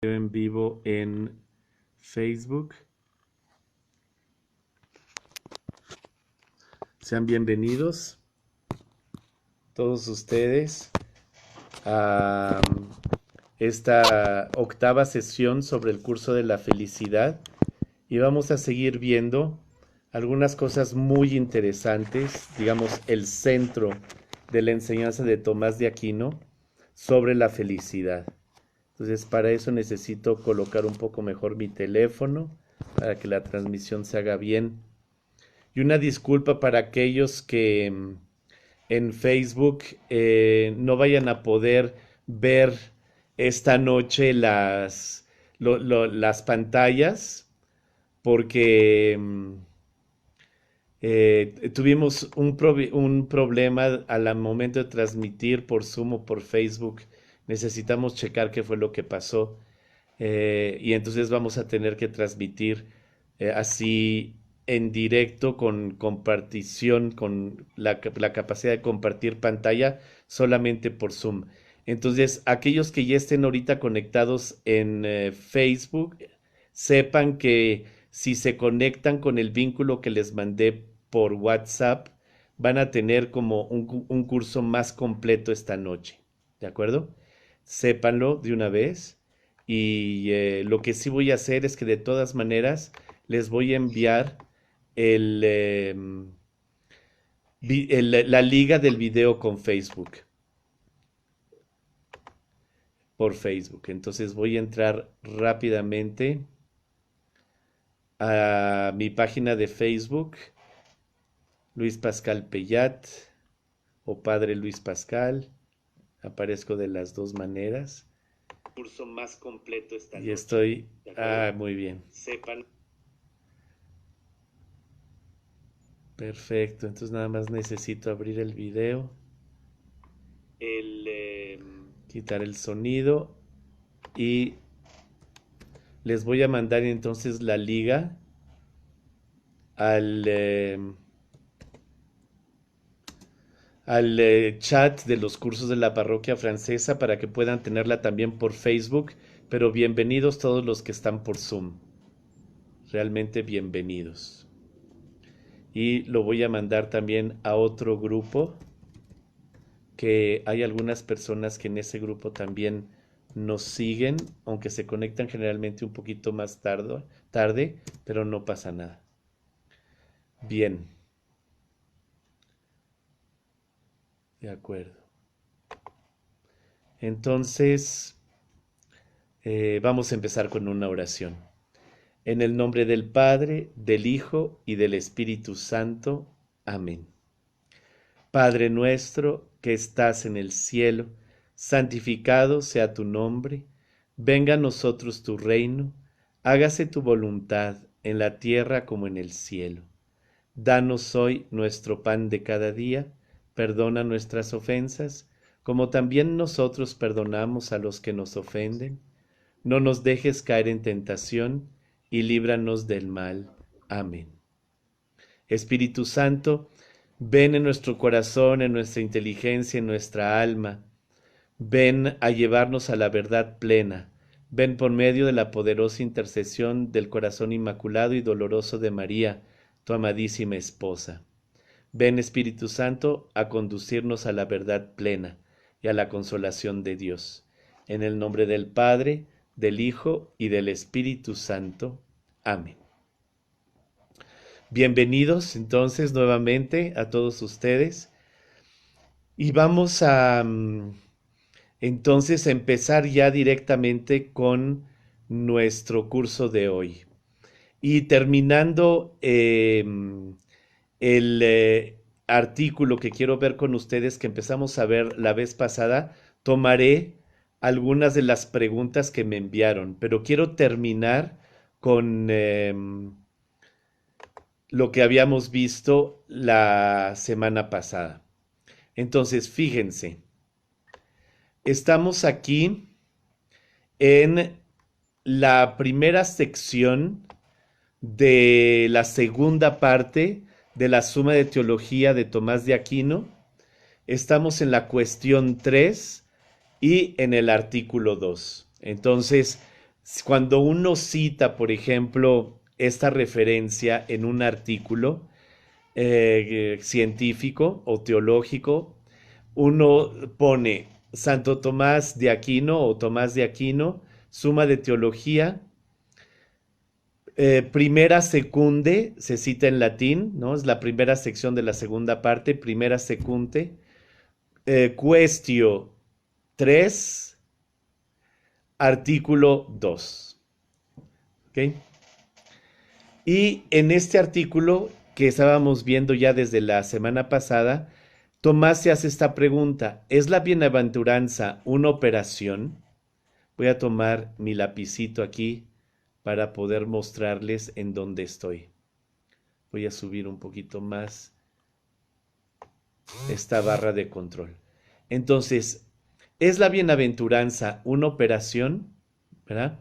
En vivo en Facebook. Sean bienvenidos todos ustedes a esta octava sesión sobre el curso de la felicidad y vamos a seguir viendo algunas cosas muy interesantes, digamos el centro de la enseñanza de Tomás de Aquino sobre la felicidad. Entonces para eso necesito colocar un poco mejor mi teléfono para que la transmisión se haga bien. Y una disculpa para aquellos que en Facebook no vayan a poder ver esta noche las pantallas porque tuvimos un problema al momento de transmitir por Zoom o por Facebook. Necesitamos checar qué fue lo que pasó. Y entonces vamos a tener que transmitir así en directo con compartición, con la capacidad de compartir pantalla solamente por Zoom. Entonces, aquellos que ya estén ahorita conectados en Facebook, sepan que si se conectan con el vínculo que les mandé por WhatsApp, van a tener como un curso más completo esta noche. ¿De acuerdo? Sépanlo de una vez. Y lo que sí voy a hacer es que de todas maneras les voy a enviar el, la liga del video con Facebook, por Facebook. Entonces voy a entrar rápidamente a mi página de Facebook, Luis Pascal Pellat o Padre Luis Pascal. Aparezco de las dos maneras. Curso más completo esta noche. Y estoy... muy bien. Sepan. Perfecto, entonces nada más necesito abrir el video, quitar el sonido y les voy a mandar entonces la liga al chat de los cursos de la parroquia francesa para que puedan tenerla también por Facebook, pero bienvenidos todos los que están por Zoom, realmente bienvenidos. Y lo voy a mandar también a otro grupo, que hay algunas personas que en ese grupo también nos siguen, aunque se conectan generalmente un poquito más tarde, pero no pasa nada. Bien. De acuerdo. Entonces, vamos a empezar con una oración. En el nombre del Padre, del Hijo y del Espíritu Santo. Amén. Padre nuestro que estás en el cielo, santificado sea tu nombre, venga a nosotros tu reino, hágase tu voluntad en la tierra como en el cielo. Danos hoy nuestro pan de cada día, perdona nuestras ofensas, como también nosotros perdonamos a los que nos ofenden. No nos dejes caer en tentación, y líbranos del mal. Amén. Espíritu Santo, ven en nuestro corazón, en nuestra inteligencia, en nuestra alma. Ven a llevarnos a la verdad plena. Ven por medio de la poderosa intercesión del corazón inmaculado y doloroso de María, tu amadísima esposa. Ven, Espíritu Santo, a conducirnos a la verdad plena y a la consolación de Dios. En el nombre del Padre, del Hijo y del Espíritu Santo. Amén. Bienvenidos entonces nuevamente a todos ustedes y vamos a entonces empezar ya directamente con nuestro curso de hoy. Y terminando el artículo que quiero ver con ustedes que empezamos a ver la vez pasada, tomaré algunas de las preguntas que me enviaron, pero quiero terminar con lo que habíamos visto la semana pasada. Entonces, fíjense, estamos aquí en la primera sección de la segunda parte de la Suma de Teología de Tomás de Aquino. Estamos en la cuestión 3 y en el artículo 2. Entonces, Cuando uno cita, por ejemplo, esta referencia en un artículo científico o teológico, uno pone Santo Tomás de Aquino o Tomás de Aquino, Suma de Teología, primera secunde, se cita en latín, ¿no? Es la primera sección de la segunda parte, primera secunde, Questio 3, artículo 2. ¿Ok? Y en este artículo que estábamos viendo ya desde la semana pasada, Tomás se hace esta pregunta: ¿es la bienaventuranza una operación? Voy a tomar mi lapicito aquí para poder mostrarles en dónde estoy. Voy a subir un poquito más esta barra de control. Entonces, ¿es la bienaventuranza una operación? ¿Verdad?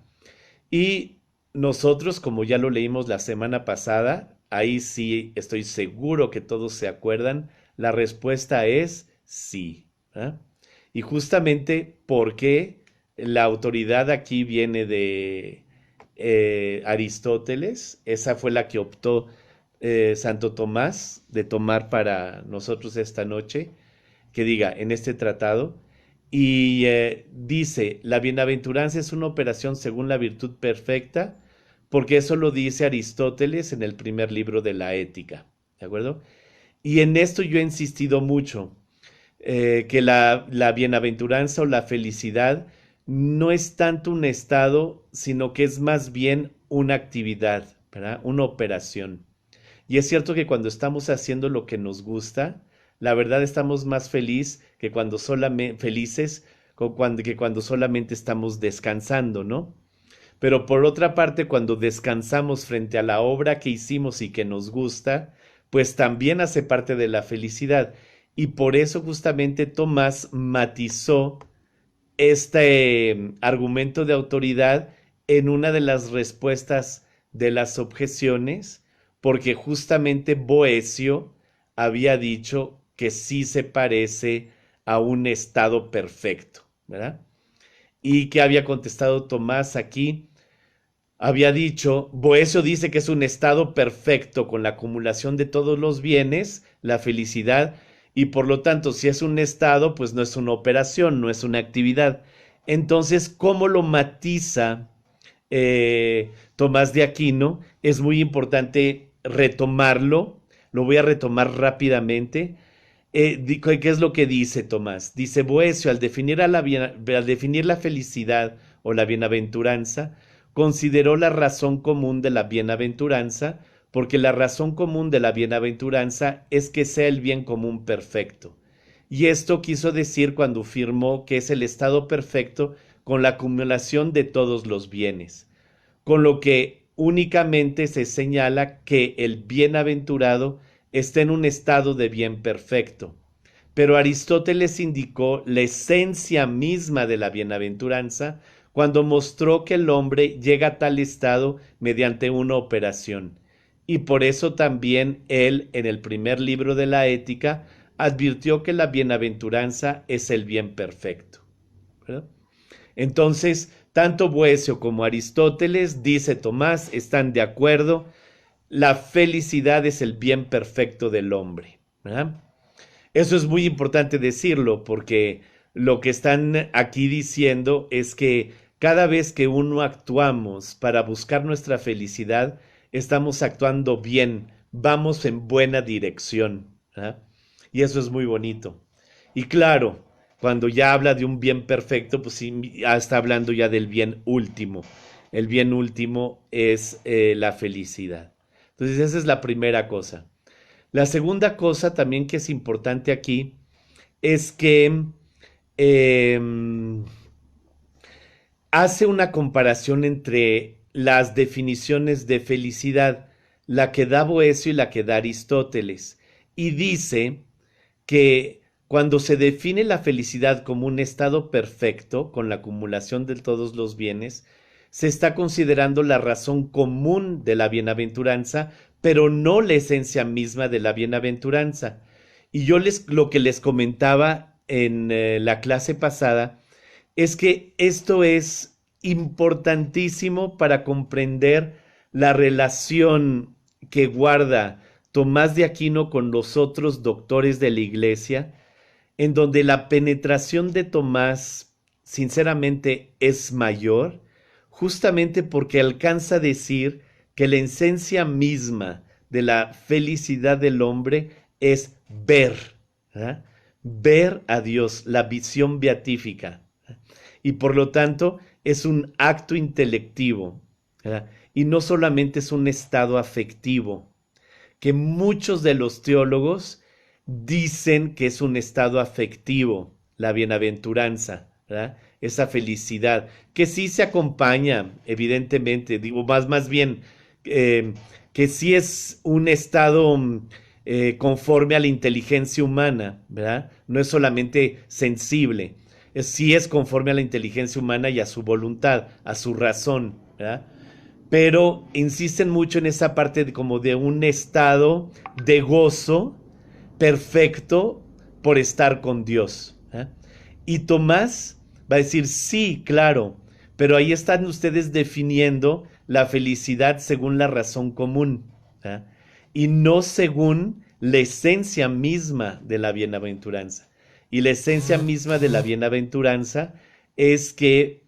Y nosotros, como ya lo leímos la semana pasada, ahí sí estoy seguro que todos se acuerdan, la respuesta es sí. ¿Verdad? Y justamente porque la autoridad aquí viene de Aristóteles, esa fue la que optó Santo Tomás de tomar para nosotros esta noche, que diga en este tratado, y dice, la bienaventuranza es una operación según la virtud perfecta, porque eso lo dice Aristóteles en el primer libro de la Ética, ¿de acuerdo? Y en esto yo he insistido mucho, que la bienaventuranza o la felicidad no es tanto un estado, sino que es más bien una actividad, ¿verdad? Una operación. Y es cierto que cuando estamos haciendo lo que nos gusta, la verdad estamos más felices que cuando solamente estamos descansando, ¿no? Pero por otra parte, cuando descansamos frente a la obra que hicimos y que nos gusta, pues también hace parte de la felicidad. Y por eso justamente Tomás matizó este argumento de autoridad en una de las respuestas de las objeciones, porque justamente Boecio había dicho que sí se parece a un estado perfecto, ¿verdad? Y que había contestado Tomás aquí, había dicho, Boecio dice que es un estado perfecto con la acumulación de todos los bienes, la felicidad, y por lo tanto, si es un estado, pues no es una operación, no es una actividad. Entonces, ¿cómo lo matiza Tomás de Aquino? Es muy importante retomarlo, lo voy a retomar rápidamente. ¿Qué es lo que dice Tomás? Dice Boecio, al definir la felicidad o la bienaventuranza, consideró la razón común de la bienaventuranza, porque la razón común de la bienaventuranza es que sea el bien común perfecto. Y esto quiso decir cuando afirmó que es el estado perfecto con la acumulación de todos los bienes, con lo que únicamente se señala que el bienaventurado está en un estado de bien perfecto. Pero Aristóteles indicó la esencia misma de la bienaventuranza cuando mostró que el hombre llega a tal estado mediante una operación. Y por eso también él, en el primer libro de la Ética, advirtió que la bienaventuranza es el bien perfecto. ¿Verdad? Entonces, tanto Boecio como Aristóteles, dice Tomás, están de acuerdo, la felicidad es el bien perfecto del hombre. ¿Verdad? Eso es muy importante decirlo porque lo que están aquí diciendo es que cada vez que uno actuamos para buscar nuestra felicidad, estamos actuando bien, vamos en buena dirección. ¿Verdad? Y eso es muy bonito. Y claro, cuando ya habla de un bien perfecto, pues sí, ya está hablando ya del bien último. El bien último es la felicidad. Entonces esa es la primera cosa. La segunda cosa también que es importante aquí es que eh, hace una comparación entre las definiciones de felicidad, la que da Boecio y la que da Aristóteles, y dice que cuando se define la felicidad como un estado perfecto, con la acumulación de todos los bienes, se está considerando la razón común de la bienaventuranza, pero no la esencia misma de la bienaventuranza. Y yo lo que les comentaba en la clase pasada es que esto es importantísimo para comprender la relación que guarda Tomás de Aquino con los otros doctores de la Iglesia, en donde la penetración de Tomás, sinceramente, es mayor, justamente porque alcanza a decir que la esencia misma de la felicidad del hombre es ver, ¿verdad? Ver a Dios, la visión beatífica. Y por lo tanto es un acto intelectivo, ¿verdad? Y no solamente es un estado afectivo, que muchos de los teólogos dicen que es un estado afectivo, la bienaventuranza, ¿verdad? Esa felicidad, que sí se acompaña, evidentemente, digo, más bien, que sí es un estado conforme a la inteligencia humana, ¿verdad? No es solamente sensible, sí es conforme a la inteligencia humana y a su voluntad, a su razón, ¿verdad? Pero insisten mucho en esa parte como de un estado de gozo perfecto por estar con Dios, ¿eh? Y Tomás va a decir, sí, claro, pero ahí están ustedes definiendo la felicidad según la razón común, ¿eh? Y no según la esencia misma de la bienaventuranza. Y la esencia misma de la bienaventuranza es que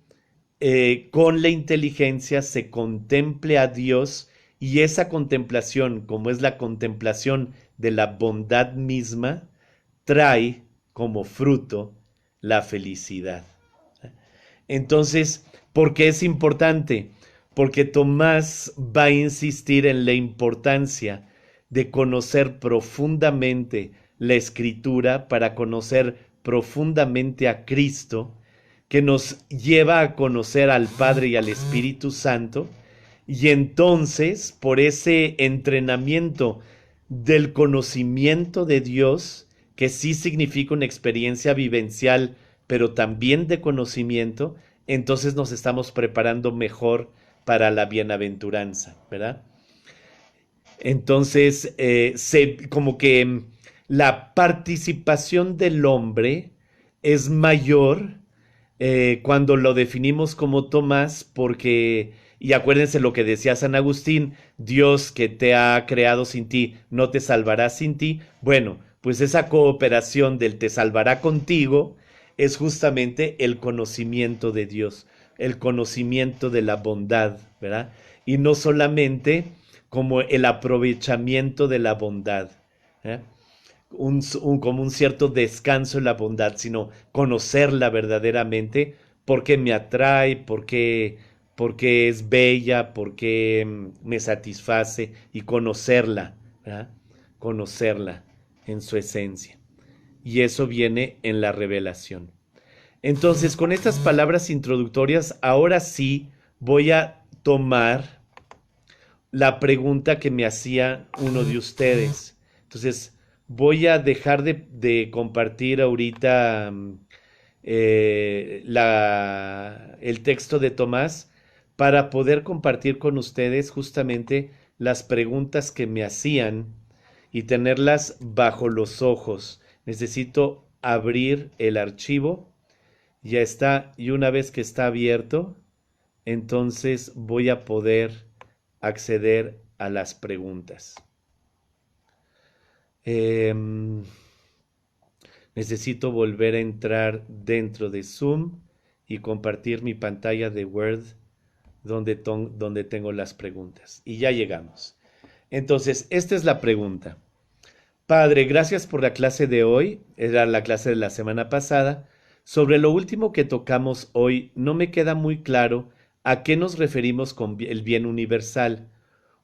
con la inteligencia se contemple a Dios, y esa contemplación, como es la contemplación de la bondad misma, trae como fruto la felicidad. Entonces, ¿por qué es importante? Porque Tomás va a insistir en la importancia de conocer profundamente la Escritura para conocer profundamente a Cristo, que nos lleva a conocer al Padre y al Espíritu Santo, y entonces, por ese entrenamiento del conocimiento de Dios, que sí significa una experiencia vivencial, pero también de conocimiento, entonces nos estamos preparando mejor para la bienaventuranza, ¿verdad? Entonces, como que la participación del hombre es mayor cuando lo definimos como Tomás, porque, y acuérdense lo que decía San Agustín, Dios que te ha creado sin ti, no te salvará sin ti. Bueno, pues esa cooperación del te salvará contigo es justamente el conocimiento de Dios, el conocimiento de la bondad, ¿verdad? Y no solamente como el aprovechamiento de la bondad, ¿eh? Como un cierto descanso en la bondad, sino conocerla verdaderamente, porque me atrae, porque es bella, porque me satisface, y conocerla, ¿verdad? Conocerla en su esencia. Y eso viene en la revelación. Entonces, con estas palabras introductorias, ahora sí voy a tomar la pregunta que me hacía uno de ustedes. Entonces, voy a dejar de compartir ahorita el texto de Tomás para poder compartir con ustedes justamente las preguntas que me hacían y tenerlas bajo los ojos. Necesito abrir el archivo. Ya está, y una vez que está abierto, entonces voy a poder acceder a las preguntas. Necesito volver a entrar dentro de Zoom y compartir mi pantalla de Word donde tengo las preguntas. Y ya llegamos. Entonces, esta es la pregunta. Padre, gracias por la clase de hoy. Era la clase de la semana pasada. Sobre lo último que tocamos hoy, no me queda muy claro a qué nos referimos con el bien universal.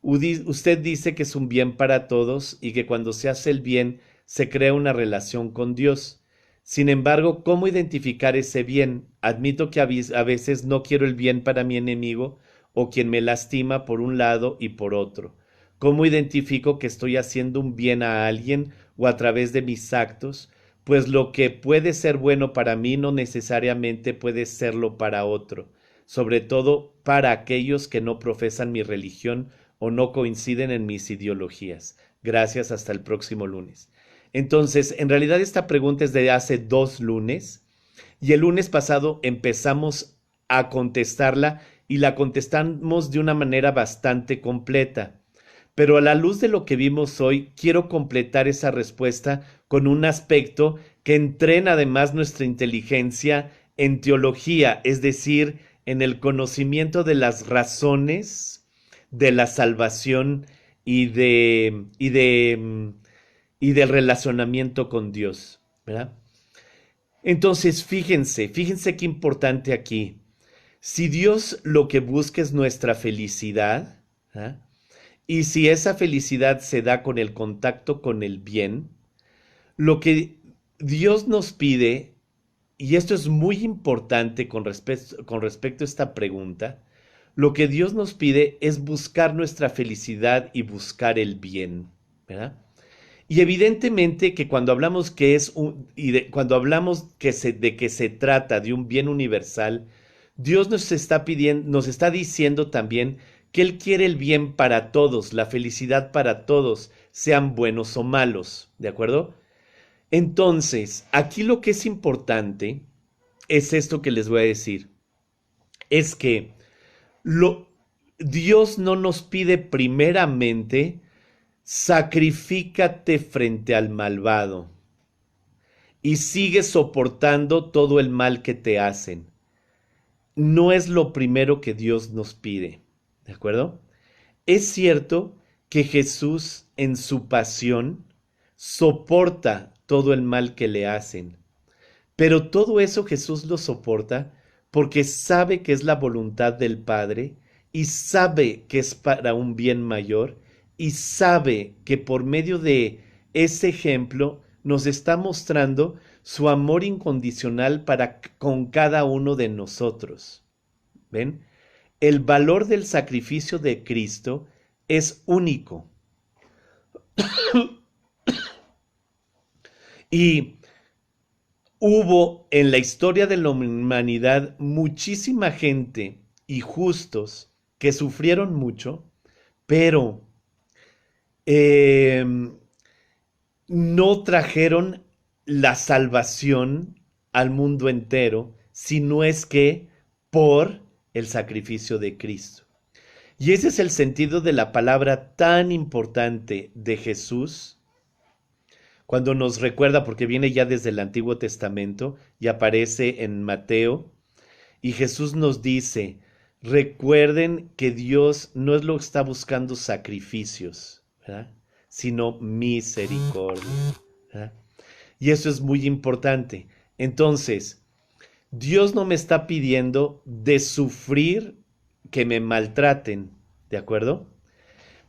Usted dice que es un bien para todos y que cuando se hace el bien se crea una relación con Dios. Sin embargo, ¿cómo identificar ese bien? Admito que a veces no quiero el bien para mi enemigo o quien me lastima por un lado y por otro. ¿Cómo identifico que estoy haciendo un bien a alguien o a través de mis actos? Pues lo que puede ser bueno para mí no necesariamente puede serlo para otro, sobre todo para aquellos que no profesan mi religión o no coinciden en mis ideologías. Gracias, hasta el próximo lunes. Entonces, en realidad esta pregunta es de hace 2 lunes, y el lunes pasado empezamos a contestarla y la contestamos de una manera bastante completa. Pero a la luz de lo que vimos hoy, quiero completar esa respuesta con un aspecto que entrena además nuestra inteligencia en teología, es decir, en el conocimiento de las razones de la salvación y del relacionamiento con Dios, ¿verdad? Entonces, fíjense qué importante aquí. Si Dios lo que busca es nuestra felicidad, ¿verdad? Y si esa felicidad se da con el contacto con el bien, lo que Dios nos pide, y esto es muy importante con respecto a esta pregunta, lo que Dios nos pide es buscar nuestra felicidad y buscar el bien, ¿verdad? Y evidentemente que cuando hablamos que es cuando hablamos de que se trata de un bien universal, Dios nos está pidiendo, nos está diciendo también que Él quiere el bien para todos, la felicidad para todos, sean buenos o malos, ¿de acuerdo? Entonces, aquí lo que es importante es esto que les voy a decir, es que lo, Dios no nos pide primeramente sacrifícate frente al malvado y sigue soportando todo el mal que te hacen. No es lo primero que Dios nos pide, ¿de acuerdo? Es cierto que Jesús en su pasión soporta todo el mal que le hacen, pero todo eso Jesús lo soporta porque sabe que es la voluntad del Padre y sabe que es para un bien mayor y sabe que por medio de ese ejemplo nos está mostrando su amor incondicional para con cada uno de nosotros. ¿Ven? El valor del sacrificio de Cristo es único. Y hubo en la historia de la humanidad muchísima gente y justos que sufrieron mucho, pero eh, no trajeron la salvación al mundo entero, sino es que por el sacrificio de Cristo. Y ese es el sentido de la palabra tan importante de Jesús, cuando nos recuerda, porque viene ya desde el Antiguo Testamento y aparece en Mateo, y Jesús nos dice, recuerden que Dios no es lo que está buscando sacrificios, ¿verdad? Sino misericordia, ¿verdad? Y eso es muy importante. Entonces, Dios no me está pidiendo de sufrir que me maltraten, ¿de acuerdo?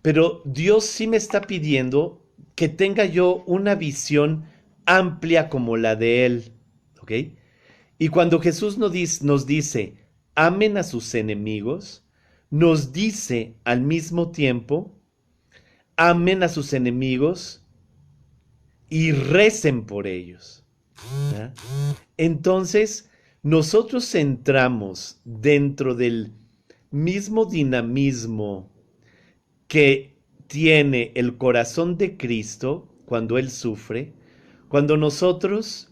Pero Dios sí me está pidiendo que tenga yo una visión amplia como la de Él, ¿ok? Y cuando Jesús nos dice, amen a sus enemigos, nos dice al mismo tiempo, amen a sus enemigos y recen por ellos. ¿Verdad? Entonces, nosotros entramos dentro del mismo dinamismo que tiene el corazón de Cristo cuando Él sufre, cuando nosotros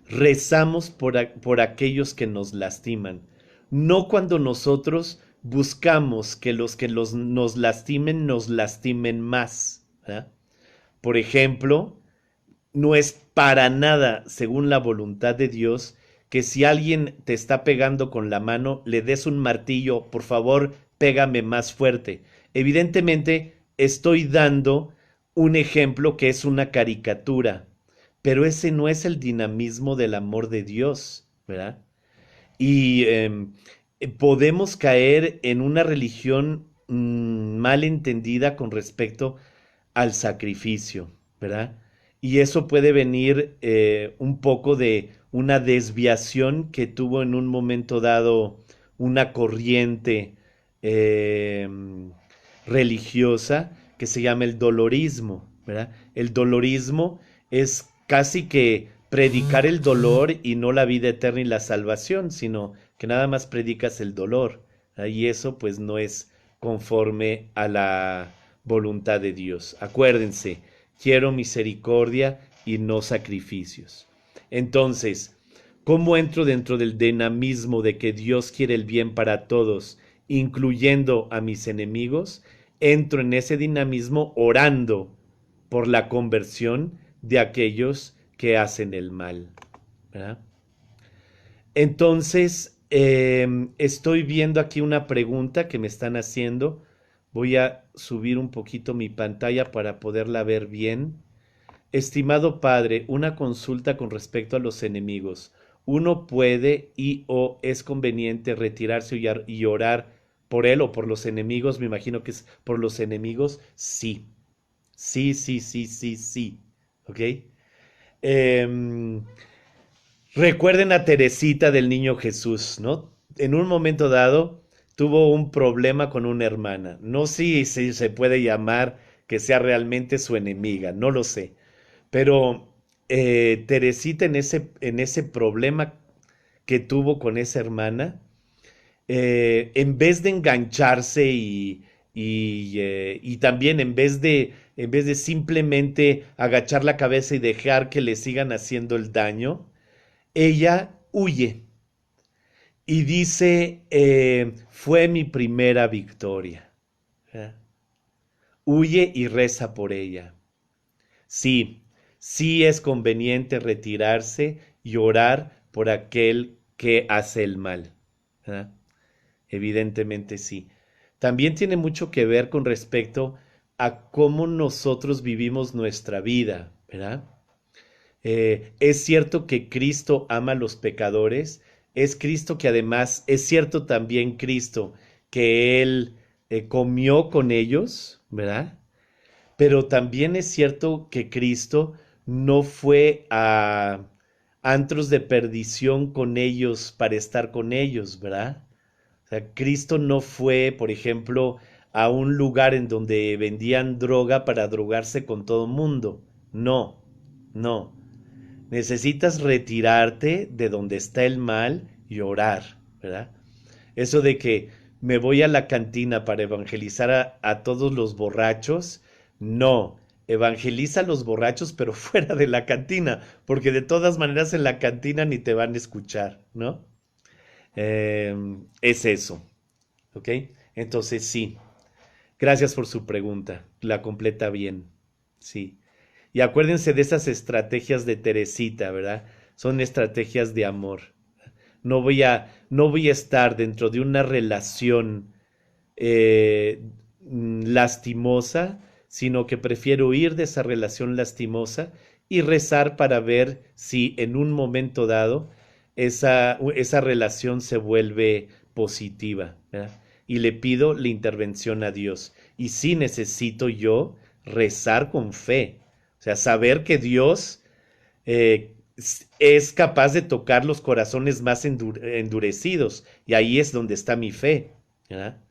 rezamos por aquellos que nos lastiman, no cuando nosotros buscamos que los que nos lastimen más, ¿verdad? Por ejemplo, no es para nada, según la voluntad de Dios, que si alguien te está pegando con la mano, le des un martillo, por favor, pégame más fuerte. Evidentemente, estoy dando un ejemplo que es una caricatura, pero ese no es el dinamismo del amor de Dios, ¿verdad? Y podemos caer en una religión mal entendida con respecto al sacrificio, ¿verdad? Y eso puede venir un poco de una desviación que tuvo en un momento dado una corriente eh, religiosa que se llama el dolorismo, ¿verdad? El dolorismo es casi que predicar el dolor y no la vida eterna y la salvación, sino que nada más predicas el dolor. ¿Verdad? Y eso pues no es conforme a la voluntad de Dios. Acuérdense, quiero misericordia y no sacrificios. Entonces, ¿Cómo entro dentro del dinamismo de que Dios quiere el bien para todos, incluyendo a mis enemigos? Entro en ese dinamismo orando por la conversión de aquellos que hacen el mal, ¿verdad? Entonces, estoy viendo aquí una pregunta que me están haciendo. Voy a subir un poquito mi pantalla para poderla ver bien. Estimado padre, una consulta con respecto a los enemigos. ¿Uno puede y o es conveniente retirarse y orar por él o por los enemigos? Me imagino que es por los enemigos. Sí, sí, sí, sí, sí, sí. ¿Ok? Em, Recuerden a Teresita del Niño Jesús, ¿no? En un momento dado tuvo un problema con una hermana. No sé si se puede llamar que sea realmente su enemiga, no lo sé. Pero Teresita en ese problema que tuvo con esa hermana, en vez de engancharse y también en vez de simplemente agachar la cabeza y dejar que le sigan haciendo el daño, ella huye y dice, fue mi primera victoria. ¿Eh? Huye y reza por ella. Sí, sí es conveniente retirarse y orar por aquel que hace el mal. ¿Eh? Evidentemente sí. También tiene mucho que ver con respecto a cómo nosotros vivimos nuestra vida, ¿verdad? Es cierto que Cristo ama a los pecadores, es Cristo que además, es cierto también Cristo que Él comió con ellos, ¿verdad? Pero también es cierto que Cristo no fue a antros de perdición con ellos para estar con ellos, ¿verdad? O sea, Cristo no fue, por ejemplo, a un lugar en donde vendían droga para drogarse con todo mundo. No, no. Necesitas retirarte de donde está el mal y orar, ¿verdad? Eso de que me voy a la cantina para evangelizar a todos los borrachos, no. Evangeliza a los borrachos, pero fuera de la cantina, porque de todas maneras en la cantina ni te van a escuchar, ¿no? Es eso, ¿ok? Entonces sí, gracias por su pregunta, la completa bien, sí. Y acuérdense de esas estrategias de Teresita, ¿verdad? Son estrategias de amor. No voy a estar dentro de una relación lastimosa, sino que prefiero huir de esa relación lastimosa y rezar para ver si en un momento dado esa relación se vuelve positiva, ¿verdad? Y le pido la intervención a Dios. Y sí necesito yo rezar con fe, o sea, saber que Dios es capaz de tocar los corazones más endurecidos. Y ahí es donde está mi fe, ¿verdad?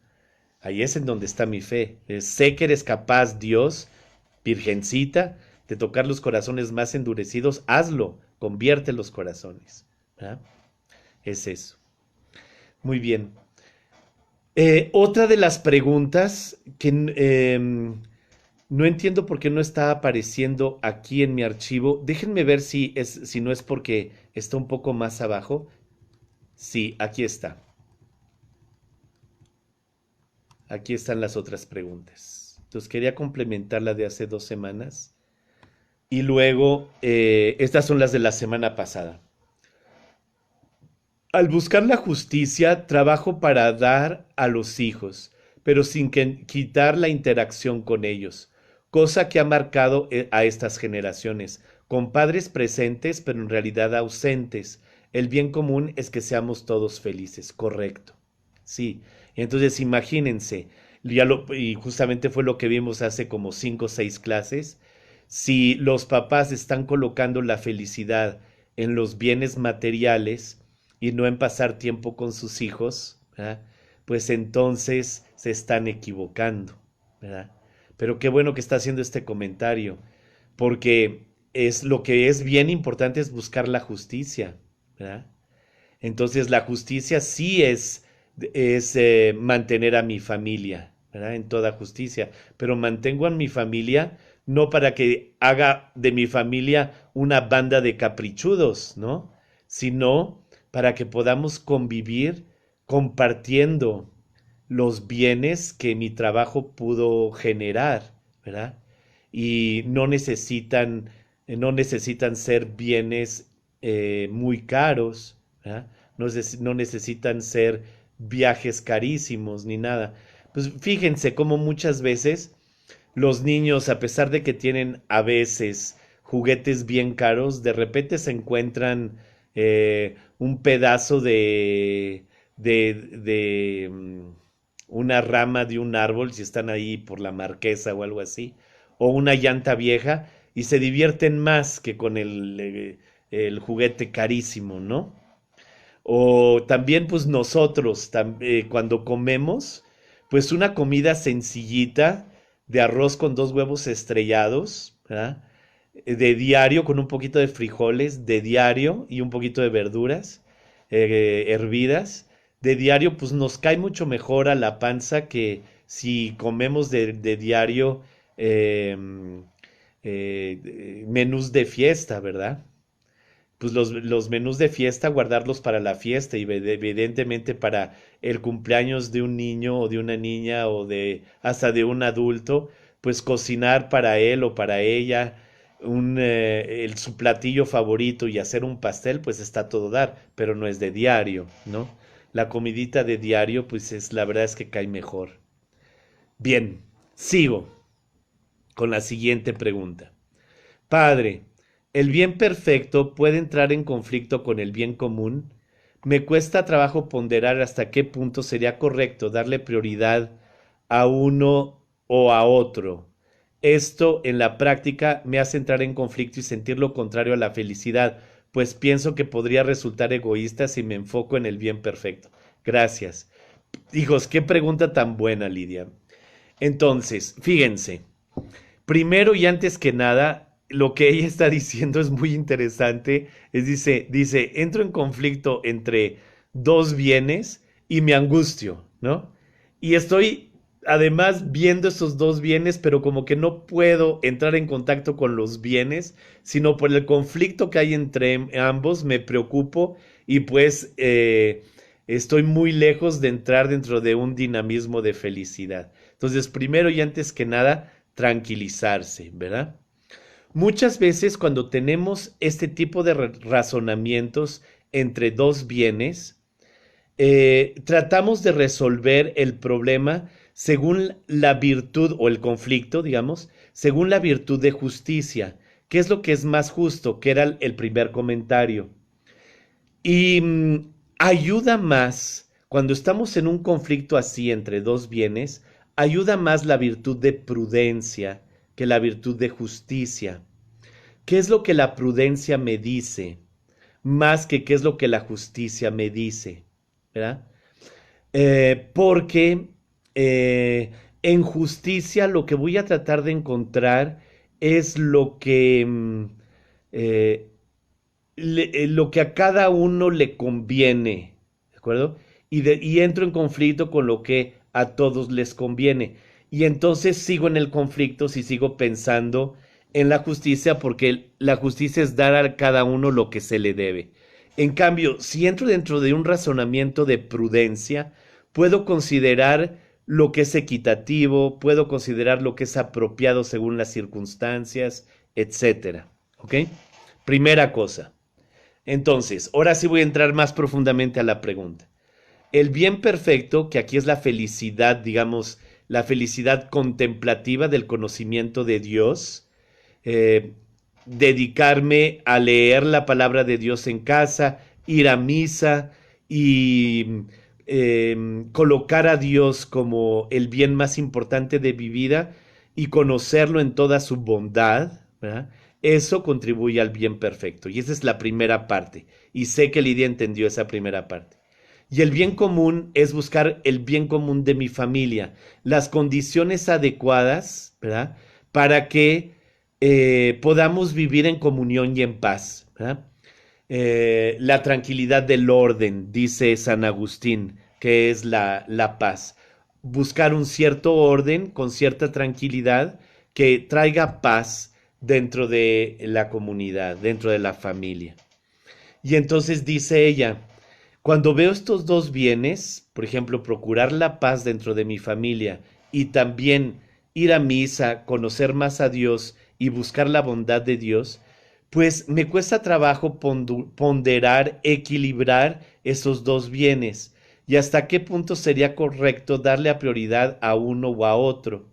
Ahí es en donde está mi fe. Sé que eres capaz, Dios, Virgencita, de tocar los corazones más endurecidos. Hazlo, convierte los corazones, ¿verdad? Es eso. Muy bien. Otra de las preguntas que no entiendo por qué no está apareciendo aquí en mi archivo. Déjenme ver si no es porque está un poco más abajo. Sí, aquí está. Aquí están las otras preguntas. Entonces quería complementar la de hace 2 semanas. Y luego, estas son las de la semana pasada. Al buscar la justicia, trabajo para dar a los hijos, pero sin quitar la interacción con ellos, cosa que ha marcado a estas generaciones, con padres presentes, pero en realidad ausentes. El bien común es que seamos todos felices, correcto. Sí, entonces imagínense, y justamente fue lo que vimos hace como 5 o 6 clases, si los papás están colocando la felicidad en los bienes materiales, y no en pasar tiempo con sus hijos, ¿verdad? Pues entonces se están equivocando, ¿verdad? Pero qué bueno que está haciendo este comentario, porque es lo que es bien importante es buscar la justicia, ¿verdad? Entonces la justicia sí es mantener a mi familia, ¿verdad? En toda justicia, pero mantengo a mi familia no para que haga de mi familia una banda de caprichudos, ¿no? sino para que podamos convivir compartiendo los bienes que mi trabajo pudo generar, ¿verdad? Y no necesitan ser bienes muy caros, ¿verdad? No necesitan ser viajes carísimos ni nada. Pues fíjense cómo muchas veces los niños, a pesar de que tienen a veces juguetes bien caros, de repente se encuentran un pedazo de una rama de un árbol, si están ahí por la marquesa o algo así, o una llanta vieja, y se divierten más que con el juguete carísimo, ¿no? O también pues nosotros, cuando comemos, pues una comida sencillita de arroz con dos huevos estrellados, ¿verdad? De diario con un poquito de frijoles, de diario y un poquito de verduras hervidas. De diario pues nos cae mucho mejor a la panza que si comemos de diario eh, menús de fiesta, ¿verdad? Pues los menús de fiesta, guardarlos para la fiesta y evidentemente para el cumpleaños de un niño o de una niña o de hasta de un adulto, pues cocinar para él o para ella su platillo favorito y hacer un pastel, pues está a todo dar, pero no es de diario, ¿no? La comidita de diario, pues la verdad es que cae mejor. Bien, sigo con la siguiente pregunta. Padre, ¿el bien perfecto puede entrar en conflicto con el bien común? Me cuesta trabajo ponderar hasta qué punto sería correcto darle prioridad a uno o a otro. Esto en la práctica me hace entrar en conflicto y sentir lo contrario a la felicidad, pues pienso que podría resultar egoísta si me enfoco en el bien perfecto. Gracias. Hijos, qué pregunta tan buena, Lidia. Entonces, fíjense, primero y antes que nada, lo que ella está diciendo es muy interesante. Entro en conflicto entre dos bienes y me angustio, ¿no? Y estoy además viendo esos dos bienes, pero como que no puedo entrar en contacto con los bienes, sino por el conflicto que hay entre ambos, me preocupo y pues estoy muy lejos de entrar dentro de un dinamismo de felicidad. Entonces, primero y antes que nada, tranquilizarse, ¿verdad? Muchas veces cuando tenemos este tipo de razonamientos entre dos bienes, tratamos de resolver el problema según la virtud o el conflicto, digamos, según la virtud de justicia. ¿Qué es lo que es más justo? Que era el primer comentario. Y ayuda más, cuando estamos en un conflicto así entre dos bienes, ayuda más la virtud de prudencia que la virtud de justicia. ¿Qué es lo que la prudencia me dice? Más que qué es lo que la justicia me dice, ¿verdad? Porque en justicia lo que voy a tratar de encontrar es eh, lo que a cada uno le conviene, ¿de acuerdo? Y entro en conflicto con lo que a todos les conviene. Y entonces sigo en el conflicto si sigo pensando en la justicia, porque la justicia es dar a cada uno lo que se le debe. En cambio, si entro dentro de un razonamiento de prudencia, puedo considerar lo que es equitativo, puedo considerar lo que es apropiado según las circunstancias, etcétera. ¿Ok? Primera cosa. Entonces, ahora sí voy a entrar más profundamente a la pregunta. El bien perfecto, que aquí es la felicidad, digamos, la felicidad contemplativa del conocimiento de Dios, eh, dedicarme a leer la palabra de Dios en casa, ir a misa y colocar a Dios como el bien más importante de mi vida y conocerlo en toda su bondad, ¿verdad? Eso contribuye al bien perfecto. Y esa es la primera parte. Y sé que Lidia entendió esa primera parte. Y el bien común es buscar el bien común de mi familia, las condiciones adecuadas, ¿verdad? Para que podamos vivir en comunión y en paz, ¿verdad? La tranquilidad del orden, dice San Agustín, que es la paz. Buscar un cierto orden con cierta tranquilidad que traiga paz dentro de la comunidad, dentro de la familia. Y entonces dice ella, cuando veo estos dos bienes, por ejemplo, procurar la paz dentro de mi familia y también ir a misa, conocer más a Dios y buscar la bondad de Dios, pues me cuesta trabajo ponderar, equilibrar esos dos bienes y hasta qué punto sería correcto darle a prioridad a uno o a otro.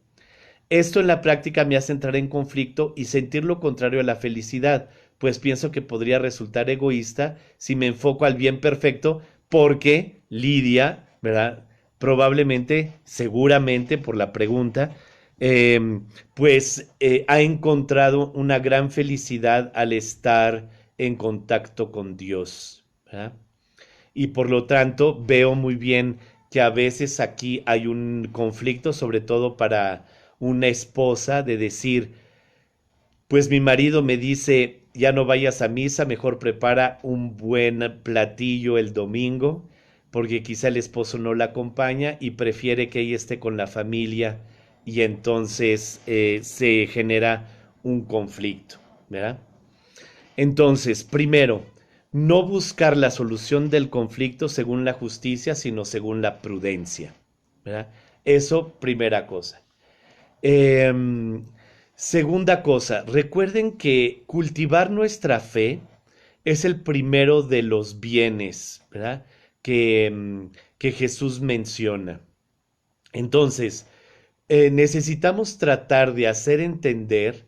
Esto en la práctica me hace entrar en conflicto y sentir lo contrario a la felicidad, pues pienso que podría resultar egoísta si me enfoco al bien perfecto, porque Lidia, ¿verdad? Probablemente, seguramente por la pregunta, ha encontrado una gran felicidad al estar en contacto con Dios, ¿verdad? Y por lo tanto veo muy bien que a veces aquí hay un conflicto, sobre todo para una esposa, de decir, pues mi marido me dice, ya no vayas a misa, mejor prepara un buen platillo el domingo, porque quizá el esposo no la acompaña y prefiere que ella esté con la familia y entonces se genera un conflicto, ¿verdad? Entonces, primero, no buscar la solución del conflicto según la justicia, sino según la prudencia, ¿verdad? Eso, primera cosa. Em, Segunda cosa, recuerden que cultivar nuestra fe es el primero de los bienes, ¿verdad? Que Jesús menciona. Entonces, necesitamos tratar de hacer entender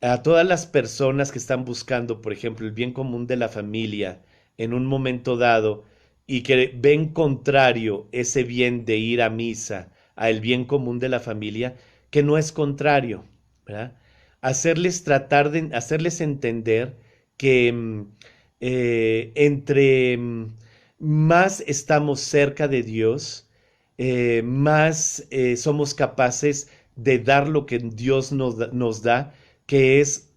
a todas las personas que están buscando, por ejemplo, el bien común de la familia en un momento dado y que ven contrario ese bien de ir a misa a el bien común de la familia, que no es contrario, ¿verdad? Hacerles entender que entre más estamos cerca de Dios, más somos capaces de dar lo que Dios nos da, que es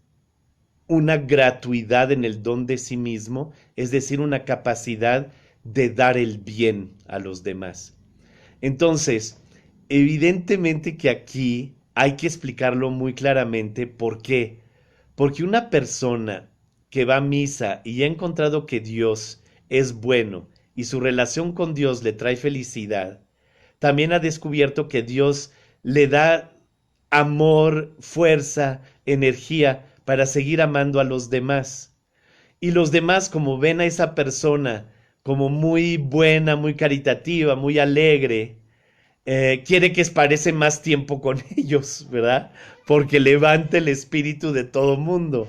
una gratuidad en el don de sí mismo, es decir, una capacidad de dar el bien a los demás. Entonces, evidentemente que aquí hay que explicarlo muy claramente. ¿Por qué? Porque una persona que va a misa y ha encontrado que Dios es bueno y su relación con Dios le trae felicidad, también ha descubierto que Dios le da amor, fuerza, energía para seguir amando a los demás. Y los demás, como ven a esa persona como muy buena, muy caritativa, muy alegre, quiere que parece más tiempo con ellos, ¿verdad? Porque levanta el espíritu de todo mundo.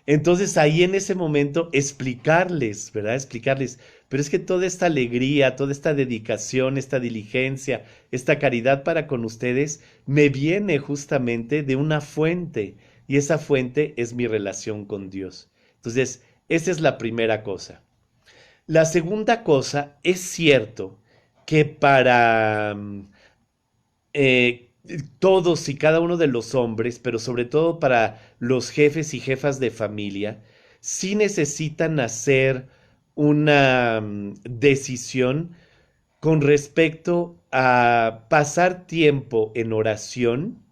Entonces ahí en ese momento explicarles, ¿verdad? Explicarles, pero es que toda esta alegría, toda esta dedicación, esta diligencia, esta caridad para con ustedes me viene justamente de una fuente y esa fuente es mi relación con Dios. Entonces, esa es la primera cosa. La segunda cosa, es cierto que para eh, todos y cada uno de los hombres, pero sobre todo para los jefes y jefas de familia, sí necesitan hacer una decisión con respecto a pasar tiempo en oración,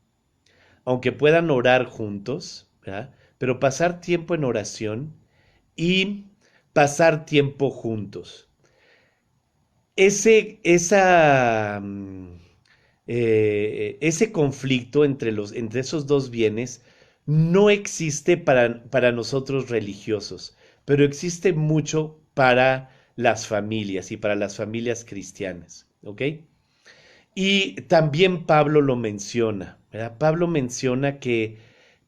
aunque puedan orar juntos, ¿verdad? Pero pasar tiempo en oración y pasar tiempo juntos. Ese conflicto entre esos dos bienes no existe para nosotros religiosos, pero existe mucho para las familias y para las familias cristianas, ¿ok? Y también Pablo lo menciona, ¿verdad? Pablo menciona que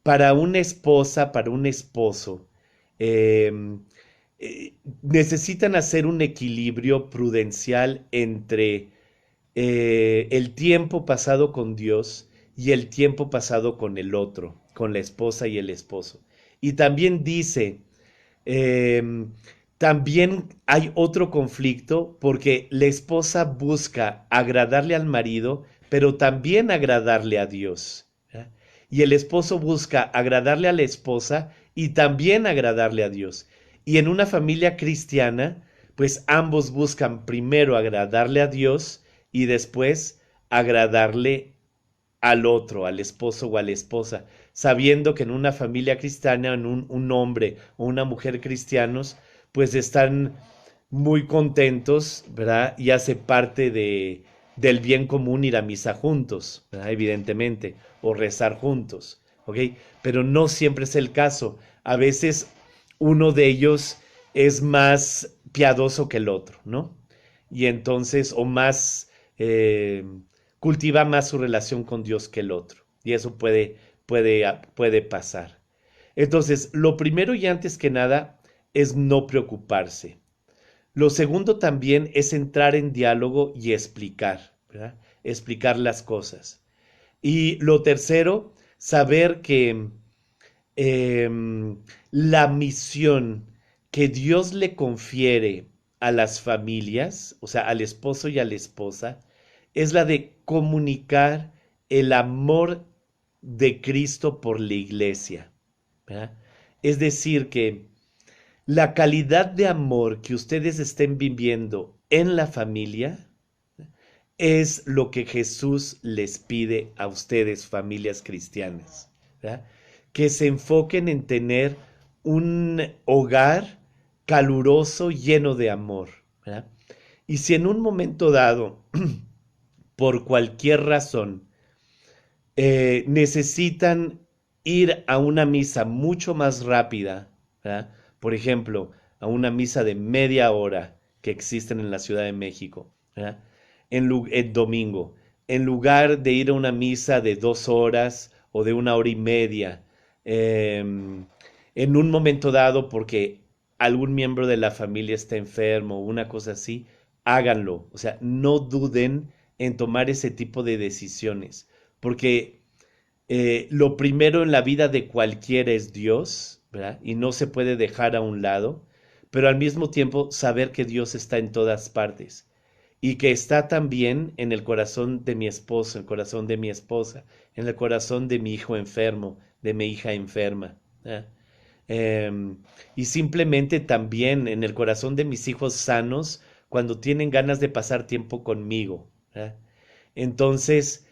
para una esposa, para un esposo, eh, necesitan hacer un equilibrio prudencial entre el tiempo pasado con Dios y el tiempo pasado con el otro, con la esposa y el esposo. Y también dice, eh, también hay otro conflicto porque la esposa busca agradarle al marido, pero también agradarle a Dios, ¿eh? Y el esposo busca agradarle a la esposa y también agradarle a Dios. Y en una familia cristiana, pues ambos buscan primero agradarle a Dios y después agradarle al otro, al esposo o a la esposa, sabiendo que en una familia cristiana, un hombre o una mujer cristianos, pues están muy contentos, ¿verdad? Y hace parte del bien común ir a misa juntos, ¿verdad? Evidentemente, o rezar juntos, ¿ok? Pero no siempre es el caso. A veces uno de ellos es más piadoso que el otro, ¿no? Y entonces, o más, cultiva más su relación con Dios que el otro. Y eso puede pasar. Entonces, lo primero y antes que nada es no preocuparse. Lo segundo también es entrar en diálogo y explicar, ¿verdad? Explicar las cosas. Y lo tercero, saber que la misión que Dios le confiere a las familias, o sea, al esposo y a la esposa, es la de comunicar el amor de Cristo por la iglesia, ¿verdad? Es decir, que la calidad de amor que ustedes estén viviendo en la familia es lo que Jesús les pide a ustedes, familias cristianas, ¿verdad? Que se enfoquen en tener un hogar caluroso, lleno de amor, ¿verdad? Y si en un momento dado, por cualquier razón, necesitan ir a una misa mucho más rápida, ¿verdad? Por ejemplo, a una misa de media hora que existen en la Ciudad de México, ¿verdad? En domingo, en lugar de ir a una misa de 2 horas o de 1 hora y media, en un momento dado porque algún miembro de la familia está enfermo o una cosa así, háganlo. O sea, no duden en tomar ese tipo de decisiones, porque lo primero en la vida de cualquiera es Dios, ¿verdad? Y no se puede dejar a un lado, pero al mismo tiempo saber que Dios está en todas partes y que está también en el corazón de mi esposo, en el corazón de mi esposa, en el corazón de mi hijo enfermo, de mi hija enferma, ¿verdad? Y simplemente también en el corazón de mis hijos sanos cuando tienen ganas de pasar tiempo conmigo, ¿verdad? Entonces,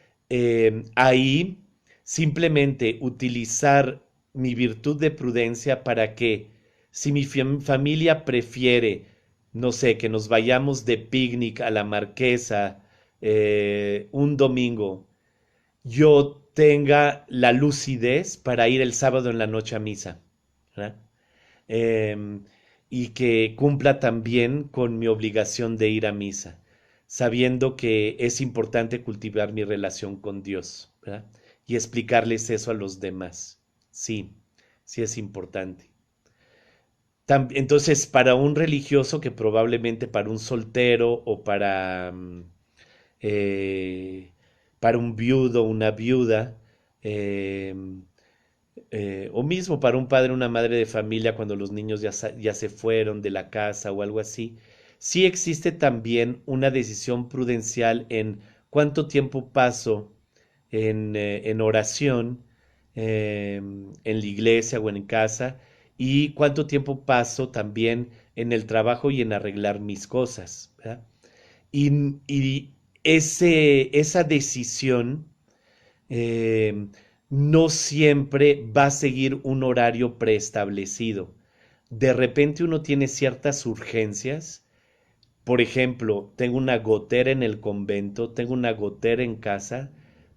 ahí simplemente utilizar mi virtud de prudencia para que si mi familia prefiere, no sé, que nos vayamos de picnic a la Marquesa un domingo, yo tenga la lucidez para ir el sábado en la noche a misa, ¿verdad? Em, y que cumpla también con mi obligación de ir a misa, sabiendo que es importante cultivar mi relación con Dios, ¿verdad? Y explicarles eso a los demás. Sí, sí es importante. Entonces, para un religioso que probablemente para un soltero o eh, para un viudo, una viuda, eh, o mismo para un padre o una madre de familia cuando los niños ya se fueron de la casa o algo así, sí existe también una decisión prudencial en cuánto tiempo paso en oración, en la iglesia o en casa, y cuánto tiempo paso también en el trabajo y en arreglar mis cosas, ¿verdad? Y esa decisión eh, no siempre va a seguir un horario preestablecido. De repente uno tiene ciertas urgencias. Por ejemplo, tengo una gotera en el convento, tengo una gotera en casa,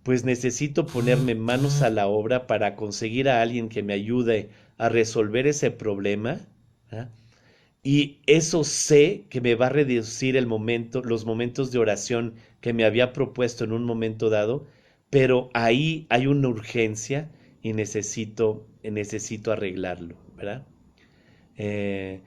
pues necesito ponerme manos a la obra para conseguir a alguien que me ayude a resolver ese problema. ¿Ah? Y eso sé que me va a reducir los momentos de oración que me había propuesto en un momento dado, pero ahí hay una urgencia y necesito arreglarlo, ¿verdad? Eh,